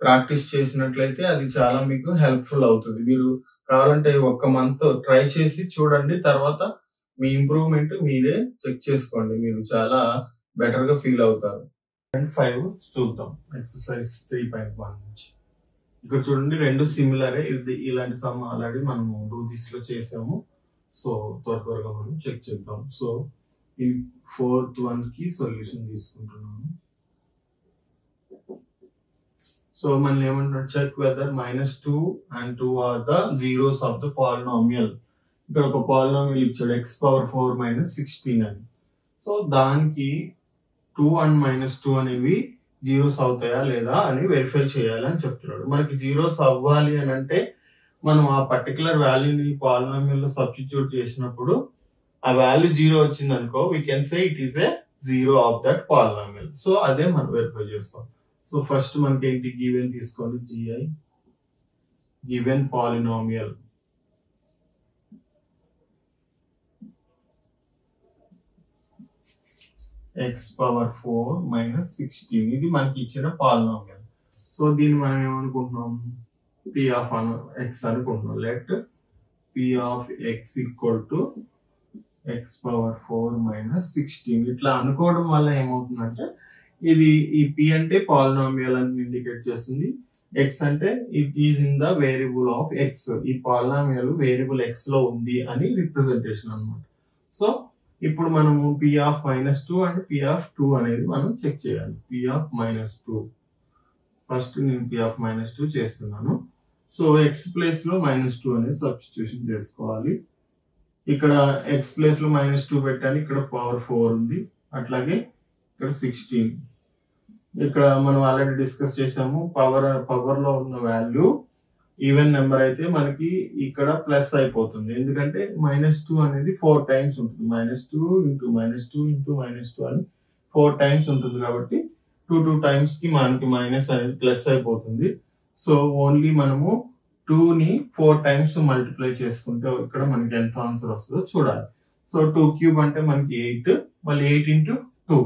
ప్రాక్టీస్ చేసినట్లయితే అది చాలా మీకు హెల్ప్ఫుల్ అవుతుంది. మీరు కావాలంటే ఒక్క మంత్ ట్రై చేసి చూడండి. తర్వాత మీ ఇంప్రూవ్మెంట్ మీరే చెక్ చేసుకోండి. మీరు చాలా బెటర్ గా ఫీల్ అవుతారు. 5 చూద్దాం. ఎక్సర్సైజ్ 3.1 నుంచి. ఇక్కడ చూడండి, రెండు సిమిలరే. ఇలాంటి సమ్ ఆల్రెడీ మనము డూదిస్ లో చేసాము. సో త్వరగా మనం చెక్ చేద్దాం. సో ఈ 4th one కి సొల్యూషన్ తీసుకుంటున్నాము. సో మనం ఏమంటున్నాం, check whether -2 and 2 are the zeros of the polynomial. ఇక్కడ ఒక పాలినామియల్ ఇచ్చాడు x⁴ - 16 అని. సో దానికి 2 and -2 అనేవి జీరోస్ అవుతాయా లేదా అని వెరిఫై చేయాలి అని చెప్తున్నాడు. మనకి జీరోస్ అవ్వాలి అని అంటే మనం ఆ పర్టికులర్ వాల్యూని పాలినామియల్ లో సబ్స్టిట్యూట్ చేసినప్పుడు ఆ వాల్యూ 0 వచ్చింది అనుకో, we can say it is a zero of that polynomial. So అదే మనం వెరిఫై చేస్తాం. సో ఫస్ట్ మనకి ఏంటి, గివెన్ తీసుకోండి. GI గివెన్ పాలినామియల్ x⁴ - 16 ఇది మనకి ఇచ్చిన పాలినామియల్. సో దీన్ని మనం ఏమనుకుంటున్నాం, p of x అనుకుంటున్నాం. Let p of x = x⁴ - 16 ఇట్లా అనుకోవడం వల్ల ఏమవుతుందంటే ఇది ఈ p అంటే పాలినామియల్ అని ఇండికేట్ చేస్తుంది. x అంటే it is in the variable of x. ఈ పాలినామియల్ వేరియబుల్ x లో ఉంది అని రిప్రజెంటేషన్ అన్నమాట. సో ఇప్పుడు మనము p of -2 and p of 2 అనేది మనం చెక్ చేయాలి. p of -2 ఫస్ట్ నేను p of -2 చేస్తున్నాను. సో x ప్లేస్ లో -2 అనేది సబ్స్టిట్యూషన్ చేసుకోవాలి. ఇక్కడ x ప్లేస్ లో -2 పెట్టాలి. ఇక్కడ పవర్ 4 ఉంది. అట్లాగే ఇక్కడ 16. ఇక్కడ మనం ఆల్రెడీ డిస్కస్ చేసాము, పవర్ లో ఉన్న వాల్యూ ఈవెన్ నెంబర్ అయితే మనకి ఇక్కడ ప్లస్ అయిపోతుంది. ఎందుకంటే -2 అనేది 4 టైమ్స్ ఉంటుంది. -2 × -2 × -2 అని 4 టైమ్స్ ఉంటుంది. కాబట్టి 2 టైమ్స్ కి మనకి మైనస్ అనేది ప్లస్ అయిపోతుంది. సో ఓన్లీ మనము 2ని 4 టైమ్స్ మల్టిప్లై చేసుకుంటే ఇక్కడ మనకి ఎంత ఆన్సర్ వస్తుందో చూడాలి. సో 2³ అంటే మనకి 8, మళ్ళీ 8 × 2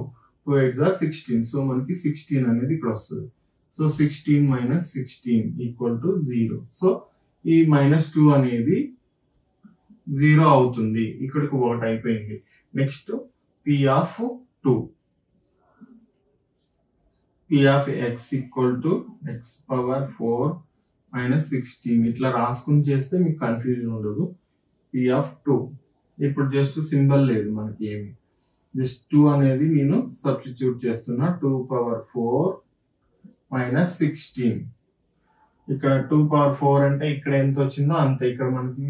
2 8 are 16. సో మనకి 16 అనేది ఇక్కడ వస్తుంది. సో 16 - 16 = 0. సో ఈ -2 అనేది 0 అవుతుంది. ఇక్కడికి 1 అయిపోయింది. Next p of 2 p of x equal to x power 4 minus 16 ఇట్లా రాసుకుని చేస్తే మీకు కన్ఫ్యూజన్ ఉండదు. p of 2 ఇప్పుడు జస్ట్ సింబల్ లేదు మనకి ఏమి, జస్ట్ 2 అనేది నేను సబ్స్టిట్యూట్ చేస్తున్నా. 2 పవర్ 4 మైనస్ 16. ఇక్కడ 2 పవర్ 4 అంటే ఇక్కడ ఎంత వచ్చిందో అంతే, ఇక్కడ మనకి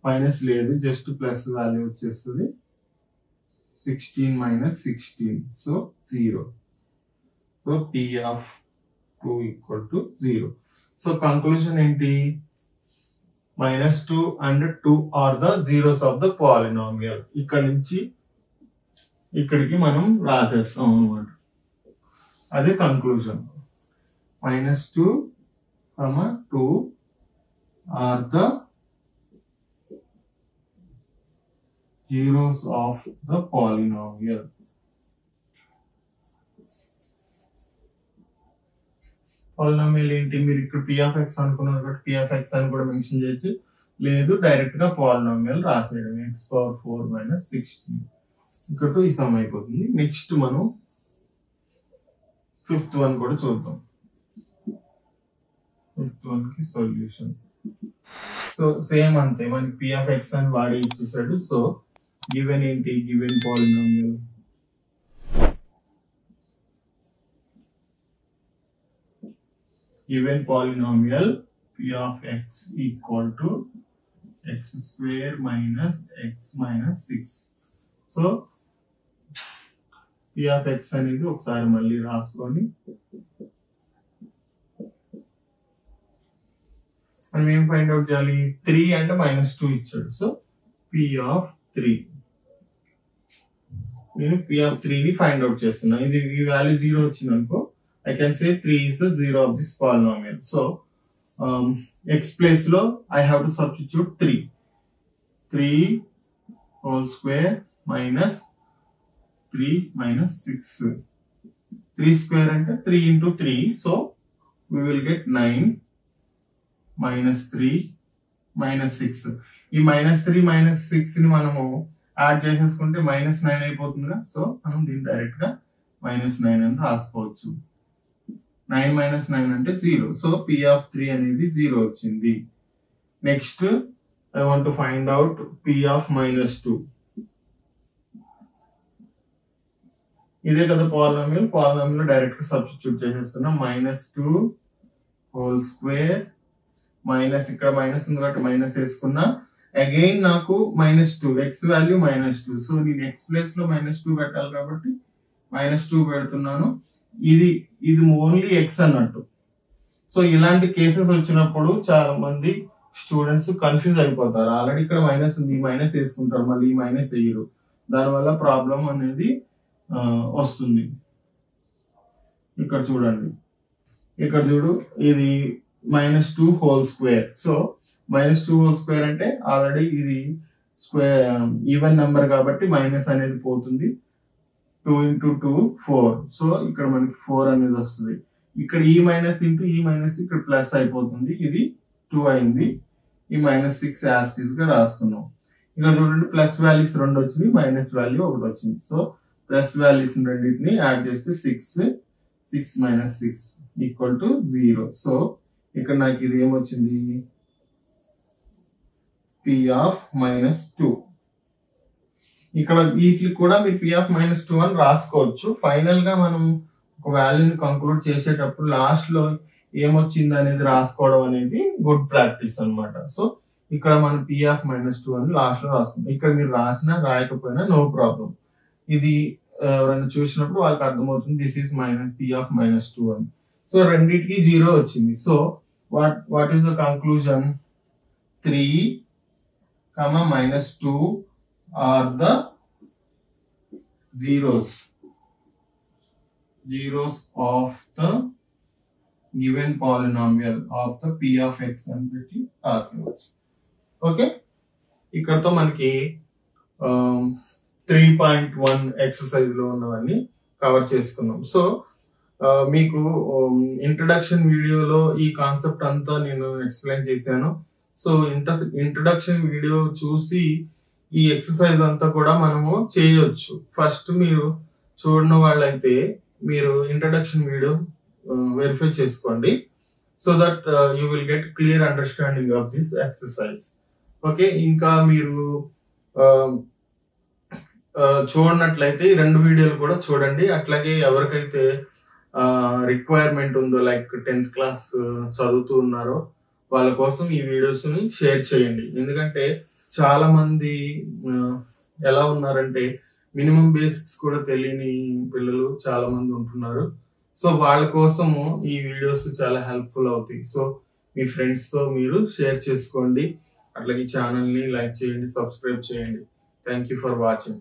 మైనస్ లేదు, జస్ట్ ప్లస్ వాల్యూ వచ్చేస్తుంది. 16 minus 16, so 0. So p of 2 equal to 0. So conclusion enti -2 and 2 are the zeros of the polynomial. ఇక్కడ నుంచి ఇక్కడికి మనం రాసేస్తాం అన్నమాట, అదే conclusion. -2, 2 are the zeros of the polynomial. Polynomial ఏంటి, మీరు ఇక్కడ p of x అనుకున్నారు కాబట్టి p of x అని కూడా మెన్షన్ చేయొచ్చు, లేదు డైరెక్ట్ గా పాలినామియల్ రాసేయడం x పవర్ 4 మైనస్ 16. ఇక్కడ ఈ సమ్ అయిపోతుంది. నెక్స్ట్ మనం 5th వన్ కూడా చూద్దాం. 5th వన్ కి సొల్యూషన్. సో సేమ్ అంతే, మనకి p of x అని వాడి ఇచ్చేసాడు. సో గివెన్ ఏంటి, given polynomial p of x equal to x square minus x minus 6. So p of x అనేది ఒకసారి మళ్ళీ రాసుకొని మనం ఏం ఫైండ్ అవుట్ చేయాలి, 3 అండ్ -2 ఇచ్చాడు. సో p of 3, నేను p of 3 ని ఫైండ్ అవుట్ చేస్తున్నా. ఇది ఈ వాల్యూ 0 వచ్చింది అనుకో, I can say 3 is the zero of this polynomial. So x place lo I have to substitute 3 whole square minus 3 minus 6. 3 square ante 3 into 3, so we will get 9 minus 3 minus 6. ఈ -3 minus 6 ని మనము add చేసేసుకుంటే -9 అయిపోతుందిగా. So మనం దీన్ని direct గా -9 అని రాసుకోవచ్చు. 9 minus 9 అంటే 0. సో p of 3 అనేది 0 వచ్చింది. Next I want to find out p of -2. ఇదే కదా పాలినామియల్, పాలినామియల్ డైరెక్ట్ గా సబ్స్టిట్యూట్ చేసేస్తున్నా. -2 హోల్ స్క్వేర్ మైనస్, ఇక్కడ మైనస్ ఉంది కాబట్టి మైనస్ వేసుకున్నా. అగైన్ నాకు -2, x వాల్యూ -2. సో నేను x ప్లేస్ లో -2 పెట్టాలి కాబట్టి -2 పెడుతున్నాను. ఇది ఓన్లీ x అన్నట్టు. సో ఇలాంటి కేసెస్ వచ్చినప్పుడు చాలా మంది స్టూడెంట్స్ కన్ఫ్యూజ్ అయిపోతారు. ఆల్రెడీ ఇక్కడ మైనస్ ఉంది, మైనస్ వేసుకుంటారు, మళ్ళీ మైనస్ వేయరు, దానివల్ల ప్రాబ్లం అనేది వస్తుంది. ఇక్కడ చూడండి, ఇక్కడ చూడు, ఇది -2 whole square. So -2 whole square అంటే ఆల్రెడీ ఇది స్క్వేర్ ఈవెన్ నెంబర్ కాబట్టి మైనస్ అనేది పోతుంది. 2 into 2 4. సో ఇక్కడ మనకి 4 అనేది వస్తుంది. ఇక్కడ ఈ మైనస్ ఇంటూ ఈ మైనస్ ఇక్కడ ప్లస్ అయిపోతుంది, ఇది 2 అయింది. ఈ -6 యాజ్ ఇట్ ఈస్ గా రాసుకున్నాం. ఇక్కడ చూడండి, ప్లస్ వాల్యూస్ 2 వచ్చింది, మైనస్ వాల్యూ 1 వచ్చింది. సో ప్లస్ వాల్యూస్ రెండింటిని యాడ్ చేస్తే 6 minus 6 ఈక్వల్ టు 0. సో ఇక్కడ నాకు ఇది ఏమొచ్చింది, p of -2. ఇక్కడ వీటికి కూడా మీరు p of -2 అని రాసుకోవచ్చు. ఫైనల్ గా మనం ఒక వాల్యూని కంక్లూడ్ చేసేటప్పుడు లాస్ట్ లో ఏమొచ్చింది అనేది రాసుకోవడం అనేది గుడ్ ప్రాక్టీస్ అన్నమాట. సో ఇక్కడ మనం p of -2 అని లాస్ట్ లో రాసుకుంటాం. ఇక్కడ మీరు రాసినా రాయకపోయినా నో ప్రాబ్లం. ఇది ఎవరైనా చూసినప్పుడు వాళ్ళకి అర్థమవుతుంది దిస్ ఈస్ p of -2 అని. సో రెండింటికి 0 వచ్చింది. So what is the conclusion, 3, -2 are the zeros of the given polynomial of the p of x అని పెట్టి రాసుకోవచ్చు. ఓకే, ఇక్కడతో మనకి 3.1 ఎక్సర్సైజ్ లో ఉన్నవన్నీ కవర్ చేసుకున్నాం. సో మీకు ఇంట్రడక్షన్ వీడియోలో ఈ కాన్సెప్ట్ అంతా నేను ఎక్స్ప్లెయిన్ చేశాను. సో ఇంట్రడక్షన్ వీడియో చూసి ఈ ఎక్సర్సైజ్ అంతా కూడా మనము చేయొచ్చు. ఫస్ట్ మీరు చూడని వాళ్ళైతే మీరు ఇంట్రడక్షన్ వీడియో వెరిఫై చేసుకోండి so that you will get clear understanding of this exercise. Okay, ఇంకా మీరు చూడనట్లయితే ఈ 2 వీడియోలు కూడా చూడండి. అట్లాగే ఎవరికైతే రిక్వైర్మెంట్ ఉందో లైక్ 10th క్లాస్ చదువుతూ ఉన్నారో వాళ్ళ కోసం ఈ వీడియోస్ ని షేర్ చేయండి. ఎందుకంటే చాలా మంది ఎలా ఉన్నారంటే మినిమం బేసిక్స్ కూడా తెలియని పిల్లలు చాలా మంది ఉంటున్నారు. సో వాళ్ళ కోసము ఈ వీడియోస్ చాలా హెల్ప్ఫుల్ అవుతాయి. సో మీ ఫ్రెండ్స్ తో మీరు షేర్ చేసుకోండి. అట్లాగే ఛానల్ ని లైక్ చేయండి, సబ్స్క్రైబ్ చేయండి. Thank you for watching.